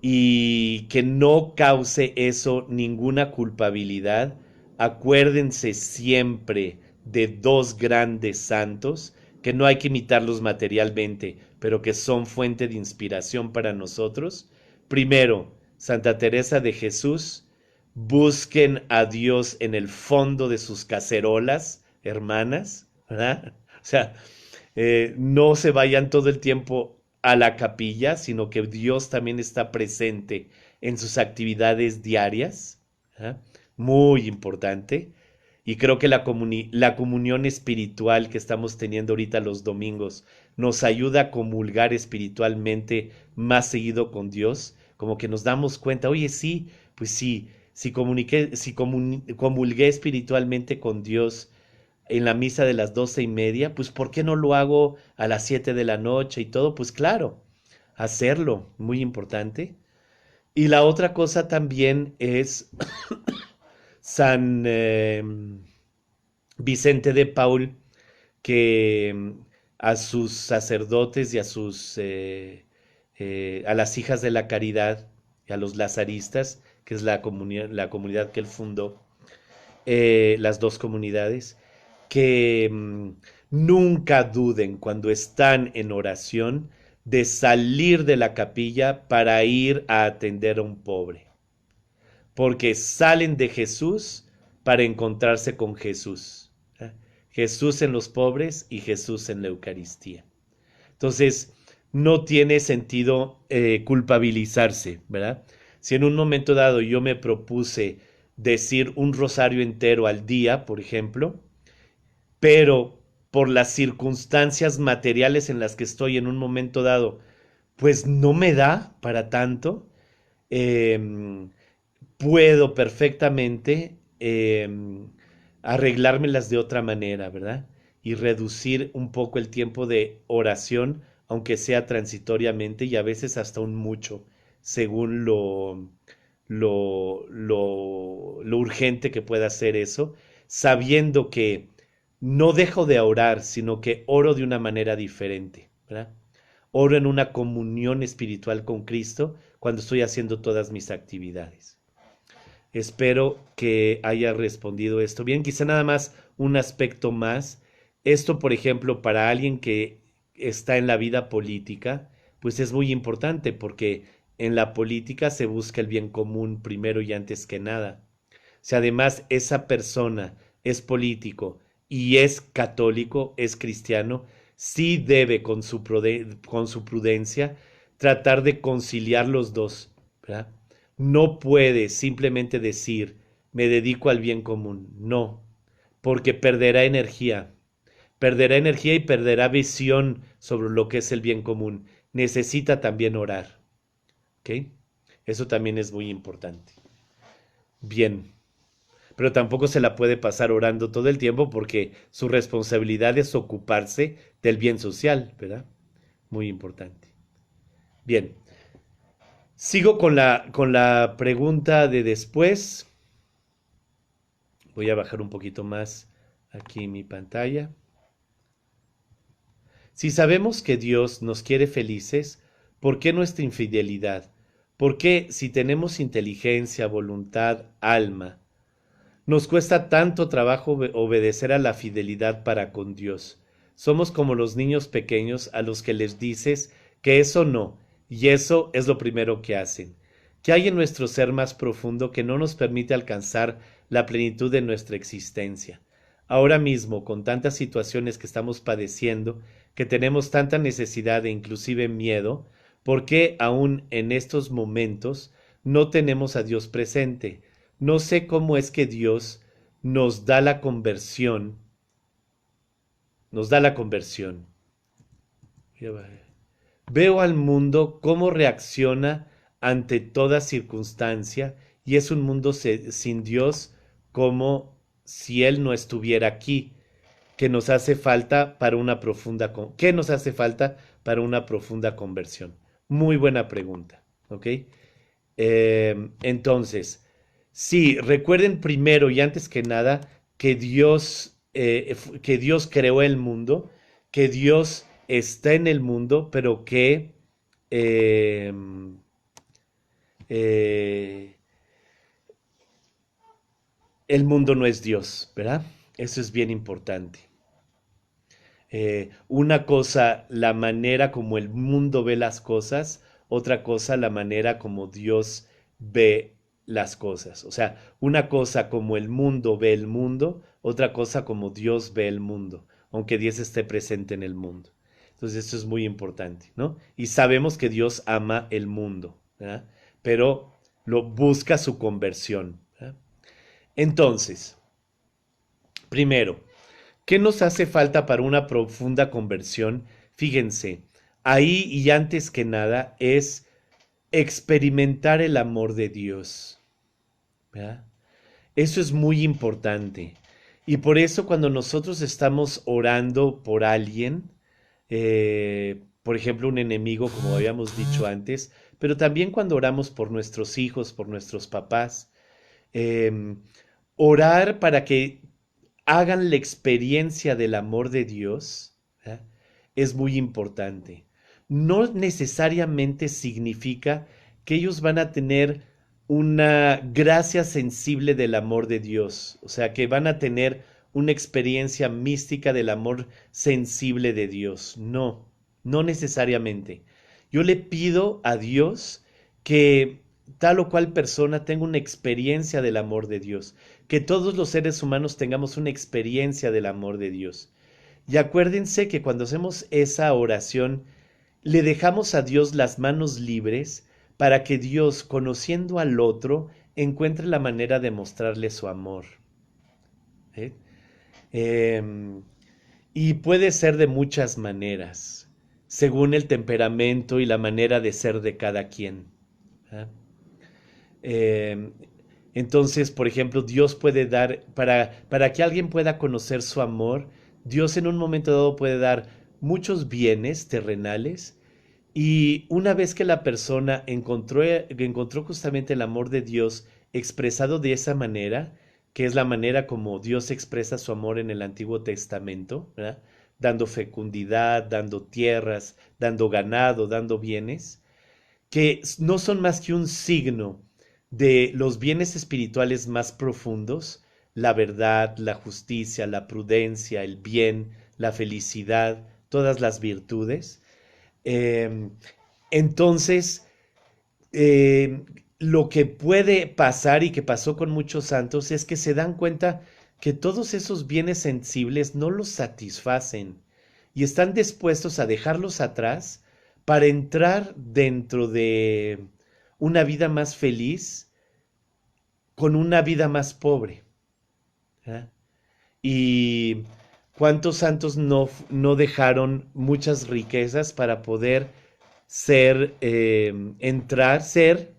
y que no cause eso ninguna culpabilidad. Acuérdense siempre de dos grandes santos que no hay que imitarlos materialmente, pero que son fuente de inspiración para nosotros. Primero, Santa Teresa de Jesús. Busquen a Dios en el fondo de sus cacerolas, hermanas, ¿verdad? O sea, no se vayan todo el tiempo a la capilla, sino que Dios también está presente en sus actividades diarias. ¿Ah? Muy importante. Y creo que la comunión espiritual que estamos teniendo ahorita los domingos nos ayuda a comulgar espiritualmente más seguido con Dios, como que nos damos cuenta, oye, sí, pues sí, si comulgué espiritualmente con Dios en la misa de las 12:30, pues ¿por qué no lo hago a las 7 de la noche y todo? Pues claro, hacerlo, muy importante. Y la otra cosa también es San Vicente de Paul, que a sus sacerdotes y a las hijas de la caridad, y a los lazaristas, que es la comunidad que él fundó, las dos comunidades, que nunca duden cuando están en oración de salir de la capilla para ir a atender a un pobre, porque salen de Jesús para encontrarse con Jesús. Jesús en los pobres y Jesús en la Eucaristía. Entonces, no tiene sentido culpabilizarse, ¿verdad? Si en un momento dado yo me propuse decir un rosario entero al día, por ejemplo, pero por las circunstancias materiales en las que estoy en un momento dado, pues no me da para tanto, eh, puedo perfectamente arreglármelas de otra manera, ¿verdad? Y reducir un poco el tiempo de oración, aunque sea transitoriamente y a veces hasta un mucho, según lo urgente que pueda ser eso, sabiendo que no dejo de orar, sino que oro de una manera diferente, ¿verdad? Oro en una comunión espiritual con Cristo cuando estoy haciendo todas mis actividades. Espero que haya respondido esto bien. Quizá nada más un aspecto más. Esto, por ejemplo, para alguien que está en la vida política, pues es muy importante porque en la política se busca el bien común primero y antes que nada. Si además esa persona es político y es católico, es cristiano, sí debe con su prudencia tratar de conciliar los dos, ¿verdad? No puede simplemente decir, me dedico al bien común. No, porque perderá energía y perderá visión sobre lo que es el bien común. Necesita también orar. ¿Ok? Eso también es muy importante. Bien, pero tampoco se la puede pasar orando todo el tiempo porque su responsabilidad es ocuparse del bien social, ¿verdad? Muy importante. Bien, sigo con la pregunta de después. Voy a bajar un poquito más aquí mi pantalla. Si sabemos que Dios nos quiere felices, ¿por qué nuestra infidelidad? ¿Por qué, si tenemos inteligencia, voluntad, alma, nos cuesta tanto trabajo obedecer a la fidelidad para con Dios? Somos como los niños pequeños a los que les dices que eso no, y eso es lo primero que hacen. ¿Qué hay en nuestro ser más profundo que no nos permite alcanzar la plenitud de nuestra existencia? Ahora mismo, con tantas situaciones que estamos padeciendo, que tenemos tanta necesidad e inclusive miedo, ¿por qué aún en estos momentos no tenemos a Dios presente? No sé cómo es que Dios nos da la conversión, nos da la conversión. Veo al mundo cómo reacciona ante toda circunstancia y es un mundo sin Dios, como si Él no estuviera aquí, que nos hace falta para una ¿qué nos hace falta para una profunda conversión? Muy buena pregunta, ¿ok? Entonces, sí, recuerden primero y antes que nada que Dios creó el mundo, que Dios está en el mundo, pero que eh, eh, el mundo no es Dios, ¿verdad? Eso es bien importante. Una cosa, la manera como el mundo ve las cosas, otra cosa, la manera como Dios ve las cosas. O sea, una cosa como el mundo ve el mundo, otra cosa como Dios ve el mundo, aunque Dios esté presente en el mundo. Entonces, esto es muy importante, ¿no? Y sabemos que Dios ama el mundo, ¿verdad? Pero lo busca su conversión, ¿verdad? Entonces, primero, ¿qué nos hace falta para una profunda conversión? Fíjense, ahí y antes que nada es experimentar el amor de Dios, ¿verdad? Eso es muy importante. Y por eso cuando nosotros estamos orando por alguien, por ejemplo, un enemigo, como habíamos dicho antes, pero también cuando oramos por nuestros hijos, por nuestros papás, eh, orar para que hagan la experiencia del amor de Dios, ¿verdad? Es muy importante. No necesariamente significa que ellos van a tener una gracia sensible del amor de Dios, o sea, que van a tener una experiencia mística del amor sensible de Dios. No, no necesariamente. Yo le pido a Dios que tal o cual persona tenga una experiencia del amor de Dios, que todos los seres humanos tengamos una experiencia del amor de Dios. Y acuérdense que cuando hacemos esa oración, le dejamos a Dios las manos libres para que Dios, conociendo al otro, encuentre la manera de mostrarle su amor. ¿Eh? Eh, y puede ser de muchas maneras, según el temperamento y la manera de ser de cada quien. ¿Eh? Eh, entonces, por ejemplo, Dios puede dar, para que alguien pueda conocer su amor, Dios en un momento dado puede dar muchos bienes terrenales y una vez que la persona encontró justamente el amor de Dios expresado de esa manera, que es la manera como Dios expresa su amor en el Antiguo Testamento, ¿verdad? Dando fecundidad, dando tierras, dando ganado, dando bienes, que no son más que un signo de los bienes espirituales más profundos, la verdad, la justicia, la prudencia, el bien, la felicidad, todas las virtudes. Eh, entonces, eh, lo que puede pasar y que pasó con muchos santos es que se dan cuenta que todos esos bienes sensibles no los satisfacen y están dispuestos a dejarlos atrás para entrar dentro de una vida más feliz con una vida más pobre. ¿Eh? Y cuántos santos no dejaron muchas riquezas para poder ser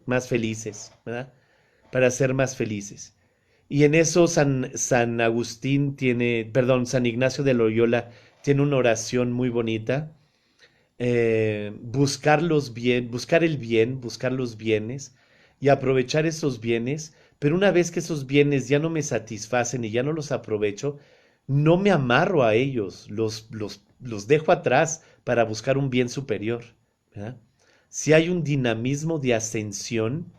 más felices, ¿verdad? Para ser más felices. Y en eso San Agustín tiene, perdón, San Ignacio de Loyola tiene una oración muy bonita. Buscar el bien, buscar los bienes y aprovechar esos bienes, pero una vez que esos bienes ya no me satisfacen y ya no los aprovecho, no me amarro a ellos, los dejo atrás para buscar un bien superior. ¿Verdad? Si hay un dinamismo de ascensión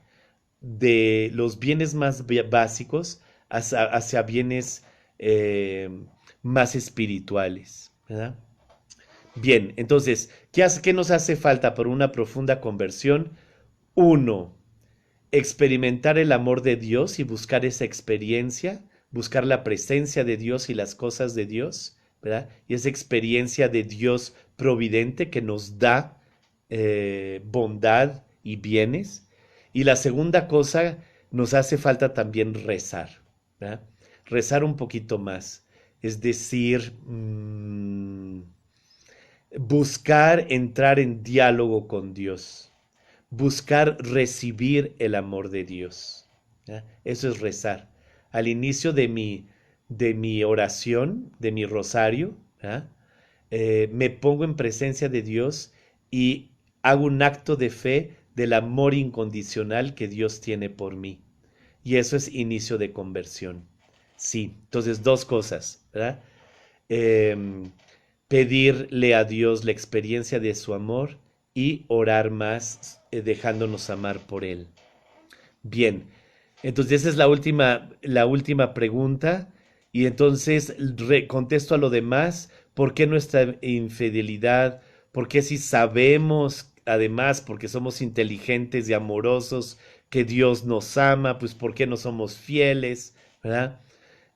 de los bienes más básicos hacia bienes eh, más espirituales. ¿Verdad? Bien, entonces, ¿qué nos hace falta por una profunda conversión? Uno, experimentar el amor de Dios y buscar esa experiencia, buscar la presencia de Dios y las cosas de Dios, ¿verdad? Y esa experiencia de Dios providente que nos da bondad y bienes. Y la segunda cosa, nos hace falta también rezar, ¿verdad? Rezar un poquito más, es decir, buscar entrar en diálogo con Dios, buscar recibir el amor de Dios. ¿Ya? Eso es rezar. Al inicio de mi oración, de mi rosario, ¿ya? Me pongo en presencia de Dios y hago un acto de fe del amor incondicional que Dios tiene por mí. Y eso es inicio de conversión. Sí, entonces dos cosas, ¿verdad? Em, Pedirle a Dios la experiencia de su amor y orar más dejándonos amar por Él. Bien, entonces esa es la última pregunta y entonces contesto a lo demás. ¿Por qué nuestra infidelidad? ¿Por qué si sabemos, además, porque somos inteligentes y amorosos, que Dios nos ama, pues por qué no somos fieles? ¿Verdad?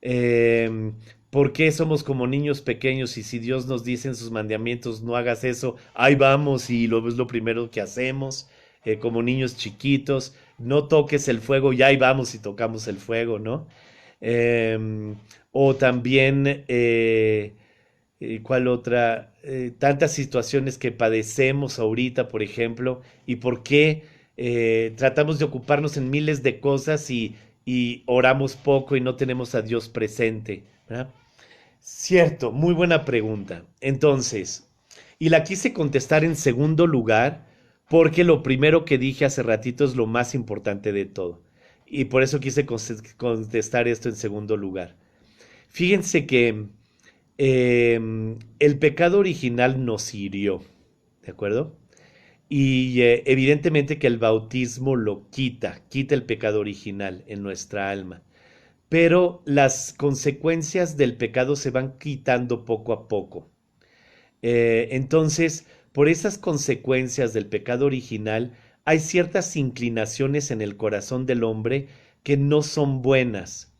Eh, ¿Por qué somos como niños pequeños y si Dios nos dice en sus mandamientos no hagas eso, ahí vamos y lo es lo primero que hacemos, como niños chiquitos, no toques el fuego y ahí vamos y tocamos el fuego, ¿no? Eh, o también, ¿cuál otra? Tantas situaciones que padecemos ahorita, por ejemplo, y por qué tratamos de ocuparnos en miles de cosas y oramos poco y no tenemos a Dios presente, ¿verdad? Cierto, muy buena pregunta. Entonces, y la quise contestar en segundo lugar porque lo primero que dije hace ratito es lo más importante de todo. Y por eso quise contestar esto en segundo lugar. Fíjense que el pecado original nos hirió, ¿de acuerdo? Y evidentemente que el bautismo lo quita el pecado original en nuestra alma. Pero las consecuencias del pecado se van quitando poco a poco. Entonces, por esas consecuencias del pecado original, hay ciertas inclinaciones en el corazón del hombre que no son buenas.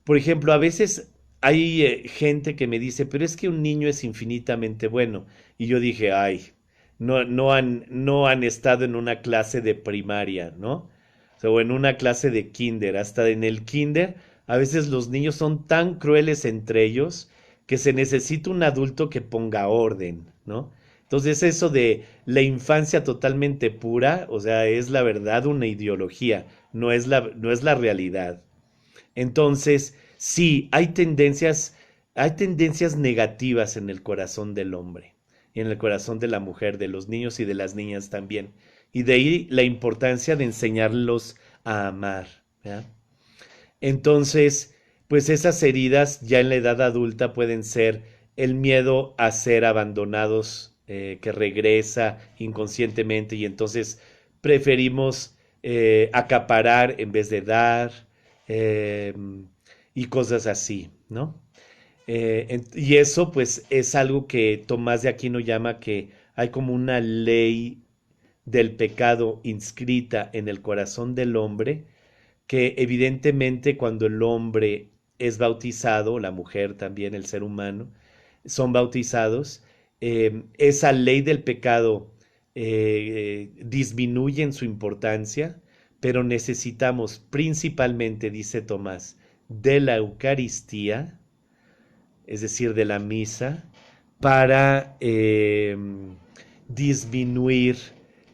Por ejemplo, a veces hay gente que me dice, pero es que un niño es infinitamente bueno. Y yo dije, ay, no han estado en una clase de primaria, ¿no? O sea, o en una clase de kinder. Hasta en el kinder, a veces los niños son tan crueles entre ellos que se necesita un adulto que ponga orden, ¿no? Entonces eso de la infancia totalmente pura, o sea, es la verdad una ideología, no es la realidad. Entonces, sí, hay tendencias negativas en el corazón del hombre, y en el corazón de la mujer, de los niños y de las niñas también. Y de ahí la importancia de enseñarlos a amar, ¿ya? Entonces, pues esas heridas ya en la edad adulta pueden ser el miedo a ser abandonados, que regresa inconscientemente y entonces preferimos acaparar en vez de dar, eh, y cosas así, ¿no? Y eso pues es algo que Tomás de Aquino llama que hay como una ley del pecado inscrita en el corazón del hombre que evidentemente cuando el hombre es bautizado, la mujer también, el ser humano, son bautizados, esa ley del pecado disminuye en su importancia, pero necesitamos principalmente, dice Tomás, de la Eucaristía, es decir, de la misa, para disminuir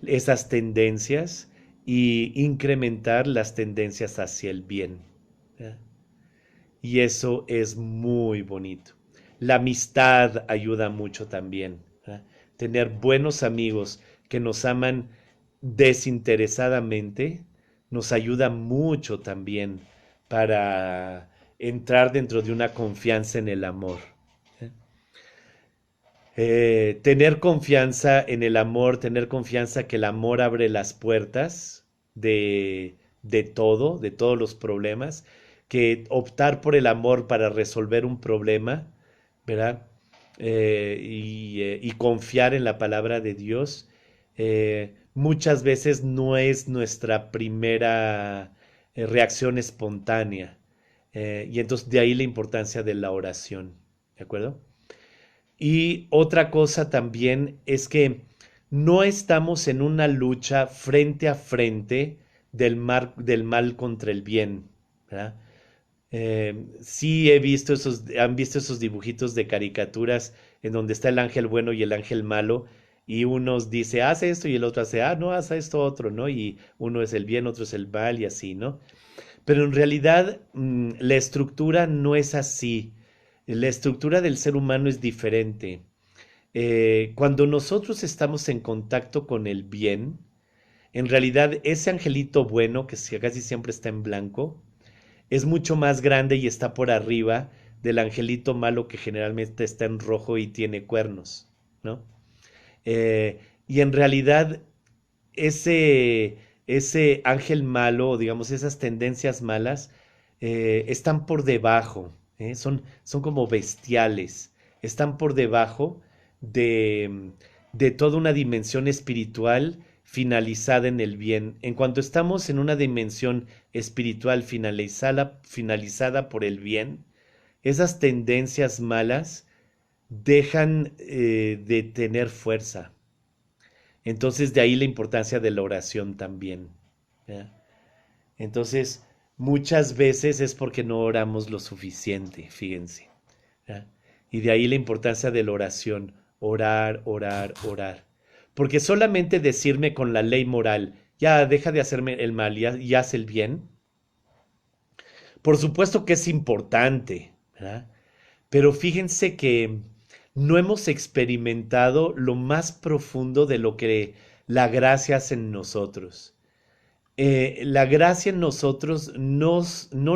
esas tendencias y incrementar las tendencias hacia el bien. ¿Ya? Y eso es muy bonito. La amistad ayuda mucho también. ¿Ya? Tener buenos amigos que nos aman desinteresadamente nos ayuda mucho también para entrar dentro de una confianza en el amor. Tener confianza en el amor, tener confianza que el amor abre las puertas de todos los problemas, que optar por el amor para resolver un problema, ¿verdad? Y confiar en la palabra de Dios, muchas veces no es nuestra primera reacción espontánea. Y entonces de ahí la importancia de la oración, ¿de acuerdo? Y otra cosa también es que no estamos en una lucha frente a frente del mal contra el bien, ¿verdad? Sí he visto han visto esos dibujitos de caricaturas en donde está el ángel bueno y el ángel malo, y uno dice, haz esto, y el otro hace, no, haz esto otro, ¿no? Y uno es el bien, otro es el mal, y así, ¿no? Pero en realidad la estructura no es así. La estructura del ser humano es diferente. Cuando nosotros estamos en contacto con el bien, en realidad ese angelito bueno, que casi siempre está en blanco, es mucho más grande y está por arriba del angelito malo que generalmente está en rojo y tiene cuernos, ¿no? Y en realidad ese, ese ángel malo, digamos, esas tendencias malas, están por debajo, son como bestiales, están por debajo de, de toda una dimensión espiritual finalizada en el bien. En cuanto estamos en una dimensión espiritual finalizada por el bien, esas tendencias malas dejan de tener fuerza. Entonces de ahí la importancia de la oración también. ¿Ya? Entonces, muchas veces es porque no oramos lo suficiente, fíjense. ¿Ya? Y de ahí la importancia de la oración. Orar, orar, orar. Porque solamente decirme con la ley moral, ya deja de hacerme el mal y haz el bien. Por supuesto que es importante, ¿verdad? Pero fíjense que no hemos experimentado lo más profundo de lo que la gracia hace en nosotros. La gracia en nosotros no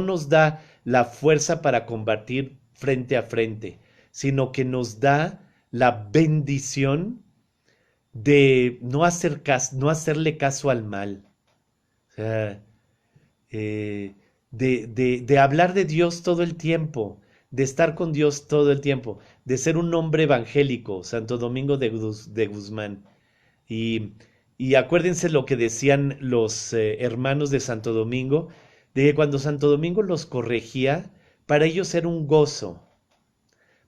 nos da la fuerza para combatir frente a frente, sino que nos da la bendición de no hacerle caso al mal. O sea, eh, de hablar de Dios todo el tiempo, de estar con Dios todo el tiempo, de ser un hombre evangélico, Santo Domingo de Guzmán. Y, y acuérdense lo que decían los hermanos de Santo Domingo, de que cuando Santo Domingo los corregía, para ellos era un gozo,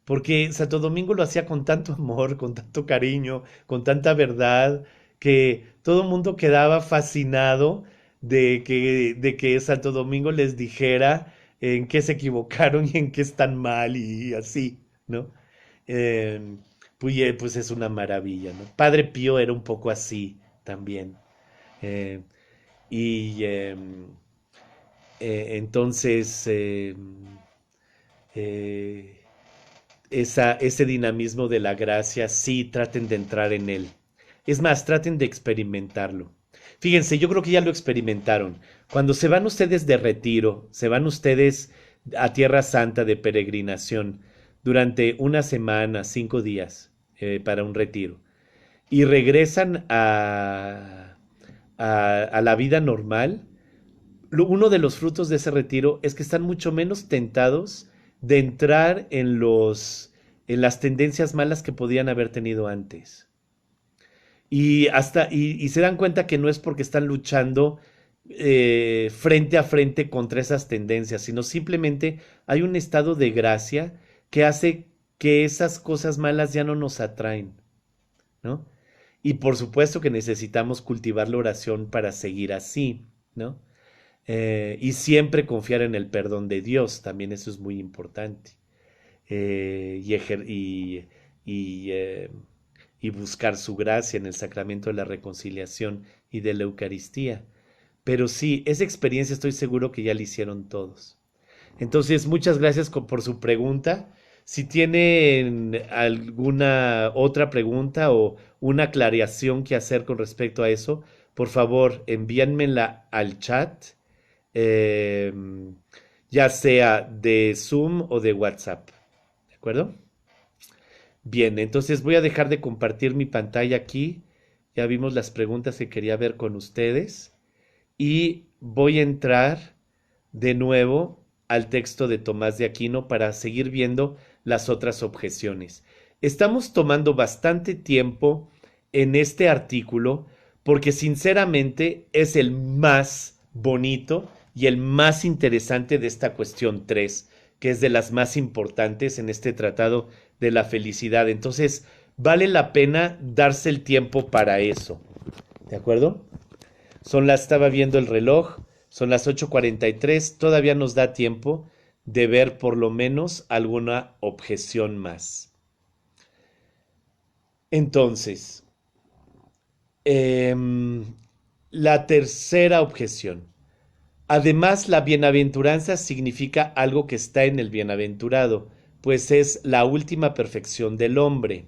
porque Santo Domingo lo hacía con tanto amor, con tanto cariño, con tanta verdad, que todo el mundo quedaba fascinado de que Santo Domingo les dijera en qué se equivocaron y en qué están mal y así, ¿no? Eh, pues es una maravilla, ¿no? Padre Pío era un poco así también. Eh, y entonces, eh, ese dinamismo de la gracia, sí, traten de entrar en él. Es más, traten de experimentarlo. Fíjense, yo creo que ya lo experimentaron. Cuando se van ustedes de retiro, se van ustedes a Tierra Santa de peregrinación durante una semana, 5 días para un retiro, y regresan a la vida normal, uno de los frutos de ese retiro es que están mucho menos tentados de entrar en las tendencias malas que podían haber tenido antes. Y se dan cuenta que no es porque están luchando frente a frente contra esas tendencias, sino simplemente hay un estado de gracia que hace que esas cosas malas ya no nos atraen, ¿no? Y por supuesto que necesitamos cultivar la oración para seguir así, ¿no? Y siempre confiar en el perdón de Dios, también eso es muy importante. Eh, y, ejer- y, y, eh, y buscar su gracia en el sacramento de la reconciliación y de la Eucaristía. Pero sí, esa experiencia estoy seguro que ya la hicieron todos. Entonces, muchas gracias por su pregunta. Si tienen alguna otra pregunta o una aclaración que hacer con respecto a eso, por favor, envíenmela al chat, eh, ya sea de Zoom o de WhatsApp. ¿De acuerdo? Bien, entonces voy a dejar de compartir mi pantalla aquí. Ya vimos las preguntas que quería ver con ustedes. Y voy a entrar de nuevo al texto de Tomás de Aquino para seguir viendo las otras objeciones. Estamos tomando bastante tiempo en este artículo porque sinceramente es el más bonito y el más interesante de esta cuestión 3, que es de las más importantes en este tratado de la felicidad. Entonces, vale la pena darse el tiempo para eso. ¿De acuerdo? Estaba viendo el reloj, son las 8:43, todavía nos da tiempo de ver por lo menos alguna objeción más. Entonces, em, la tercera objeción. Además, la bienaventuranza significa algo que está en el bienaventurado, pues es la última perfección del hombre.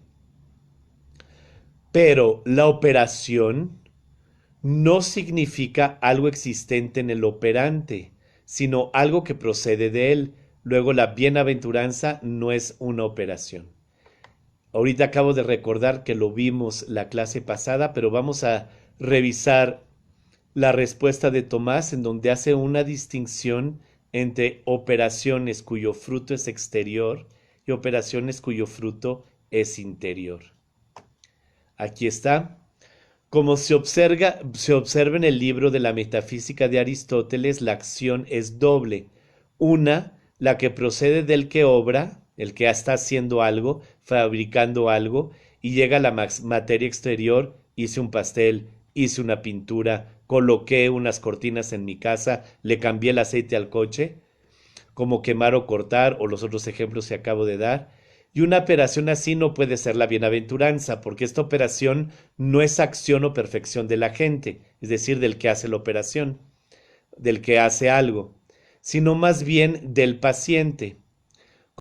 Pero la operación no significa algo existente en el operante, sino algo que procede de él. Luego la bienaventuranza no es una operación. Ahorita acabo de recordar que lo vimos la clase pasada, pero vamos a revisar la respuesta de Tomás en donde hace una distinción entre operaciones cuyo fruto es exterior y operaciones cuyo fruto es interior. Aquí está. Como se observa en el libro de la Metafísica de Aristóteles, la acción es doble. Una, la que procede del que obra, el que está haciendo algo, fabricando algo, y llega a la materia exterior, hice un pastel, hice una pintura, coloqué unas cortinas en mi casa, le cambié el aceite al coche, como quemar o cortar, o los otros ejemplos que acabo de dar. Y una operación así no puede ser la bienaventuranza, porque esta operación no es acción o perfección del agente, es decir, del que hace la operación, del que hace algo, sino más bien del paciente.